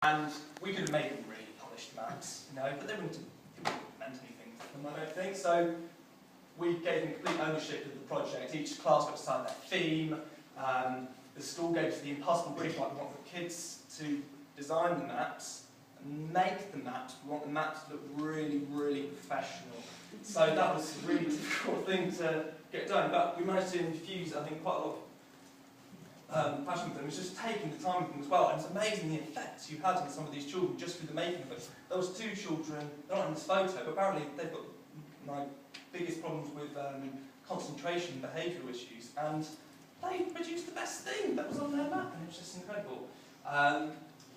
And we could have made them really polished maps, you know, but they wouldn't have meant anything to them, I don't think. So we gave them complete ownership of the project. Each class got to decide their theme. The school gave us the impossible brief, like we want the kids to design the maps and make the maps. We want the maps to look really, really professional. So that was a really difficult thing to get done, but we managed to infuse, I think, quite a lot of passion with them. It was just taking the time with them as well, and it's amazing the effects you had on some of these children just through the making of it. There was 2 children, they're not in this photo, but apparently they've got my biggest problems with concentration and behavioural issues, and they produced the best thing that was on their map, and it was just incredible.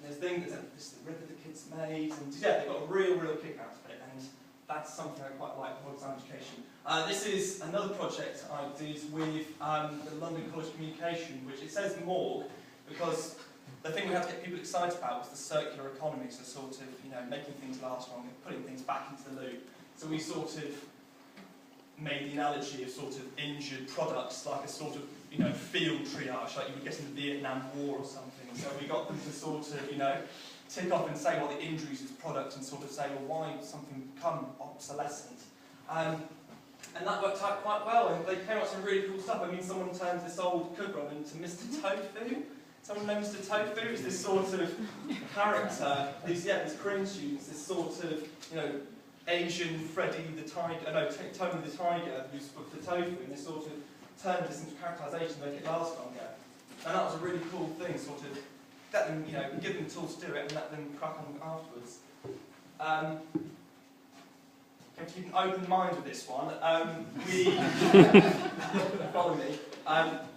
There's things, this the river the kids made, and yeah, they got a real kick out of it, and that's something I quite like for exam education. This is another project I did with the London College of Communication, which it says morgue, because the thing we had to get people excited about was the circular economy, so sort of, you know, making things last longer, putting things back into the loop. So we sort of made the analogy of sort of injured products like a sort of, you know, field triage, like you would get in the Vietnam War or something. So we got them to sort of, you know, tick off and say what the injuries is product and sort of say, well, why would something become obsolescent? And that worked out quite well, and they came up with some really cool stuff. I mean, someone turned this old cooker on into Mr. Tofu. Someone known Mr. Tofu is this sort of character, these Korean students, this sort of, you know, Asian Freddy the Tiger, no, Tony the Tiger, who's for tofu, and they sort of turned this into characterisation to make it last longer. And that was a really cool thing, sort of let them, you know, give them the tools to do it and let them crack on afterwards. You have to keep an open mind with this one. Follow me.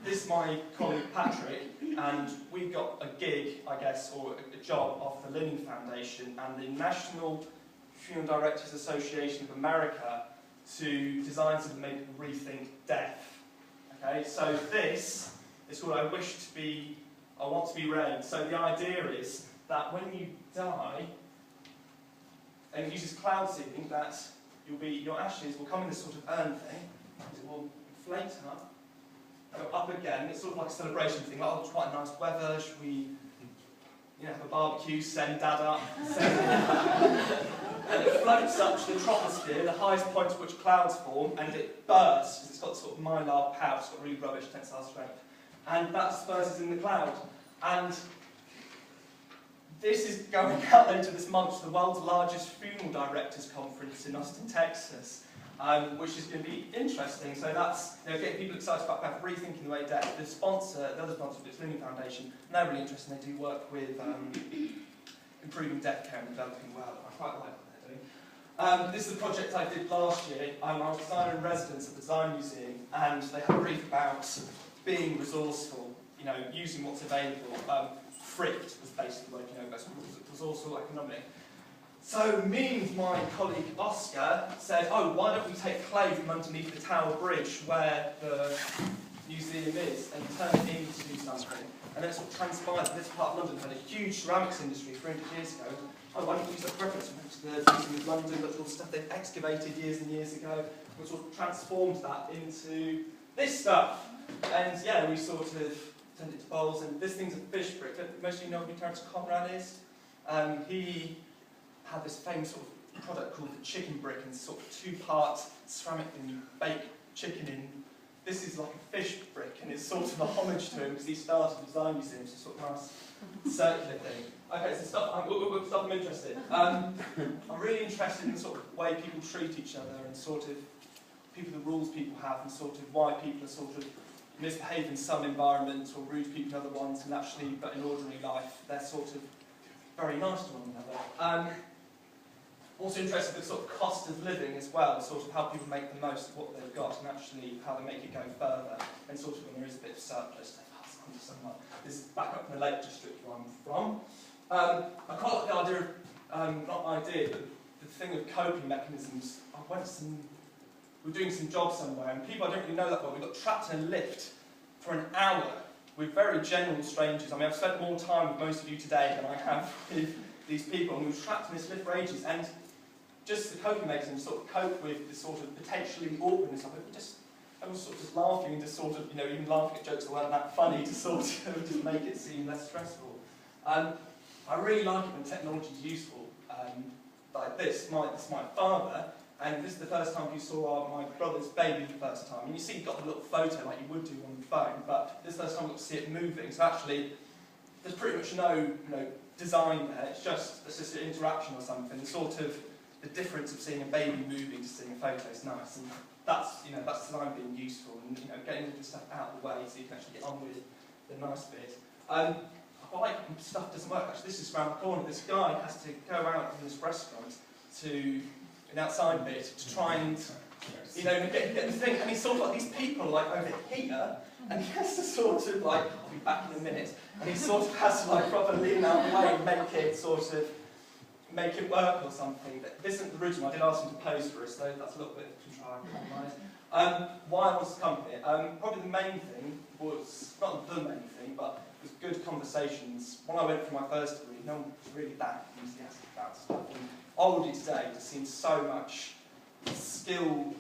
This is my colleague Patrick, and we got a gig, I guess, or a job off the Linning Foundation and the National Funeral Directors Association of America to design something to make people rethink death. Okay, so this is called I Want to Be Rain. So the idea is that when you die, and it uses cloud seeding, that your ashes will come in this sort of urn thing, it will inflate up, go up again. It's sort of like a celebration thing, like, oh, it's quite nice weather, should we, you know, have a barbecue, send Dad up, and it floats up to the troposphere, the highest point at which clouds form, and it bursts, because it's got sort of mylar pouch, it's got really rubbish tensile strength, and that disperses in the cloud. And this is going out later this month to the world's largest funeral directors conference in Austin, Texas, which is going to be interesting. So that's, you know, getting people excited about rethinking the way death. The other sponsor of this Linning Foundation, and they're really interesting. They do work with improving death care and developing well. I quite like what they're doing. This is a project I did last year. I was designer in residence at the Design Museum, and they had a brief about being resourceful, you know, using what's available. Fricked was basically like, you know, resourceful economy. So me and my colleague Oscar said, oh, why don't we take clay from underneath the Tower Bridge where the museum is and turn it into something? And then it sort of transpired that this part of London had a huge ceramics industry 300 years ago. Oh, why don't we use that reference to the Museum of London, look at all the stuff they've excavated years and years ago, and sort of transformed that into this stuff. And yeah, we sort of turned it to bowls, and this thing's a fish brick. Most of you know who Terence Conrad is. He had this famous sort of product called the chicken brick, and it's sort of 2-part ceramic thing you bake chicken in. This is like a fish brick, and it's sort of a homage to him because he started the Design Museum, so sort of nice circular thing. Okay, so stuff I'm interested. I'm really interested in the sort of way people treat each other and sort of the rules people have and sort of why people are sort of misbehave in some environments or rude people in other ones, and actually, but in ordinary life, they're sort of very nice to one another. Also interested in the sort of cost of living as well, sort of how people make the most of what they've got and actually how they make it go further, and sort of when there is a bit of surplus, they pass on to someone. This is back up in the Lake District where I'm from. I quite like the idea of, not idea, but the thing of coping mechanisms. We're doing some job somewhere, and people I don't really know that well, we got trapped in a lift for an hour with very general strangers. I mean, I've spent more time with most of you today than I have with these people, and we were trapped in this lift for ages, and just the coping mechanism to sort of cope with the sort of potentially awkwardness of it, I was sort of just laughing and just sort of, you know, even laughing at jokes that weren't that funny to sort of just make it seem less stressful. I I really like it when technology is useful. Like this is my father, and this is the first time you saw my brother's baby the first time. And you see, you've got the little photo like you would do on the phone, but this is the first time you got to see it moving. So actually, there's pretty much no design there. It's just an interaction or something. The sort of the difference of seeing a baby moving to seeing a photo is nice, and that's design being useful and getting all the stuff out of the way so you can actually get on with the nice bit. Like stuff doesn't work. Actually, this is around the corner. This guy has to go out in this restaurant to an outside bit to try and get the thing. And he's sort of like these people like over here, and he has to sort of like, I'll be back in a minute. And he sort of has to like properly lean out of the way and make it work or something. This isn't the original. I did ask him to pose for us, though. That's a little bit contrived. Why I wanted to come here? Probably the main thing was not the main thing, but it was good conversations. When I went for my first degree, no one was really that enthusiastic about stuff. And already today, there's seen so much skill,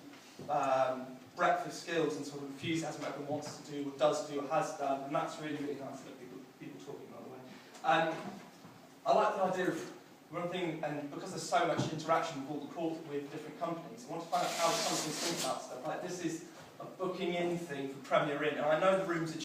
breadth of skills and sort of enthusiasm everyone wants to do, or does do, or has done, and that's really, really nice that people talking that way. I like the idea of one thing, and because there's so much interaction with different companies, I want to find out how companies think about stuff. Like this is a booking in thing for Premier Inn, and I know the rooms are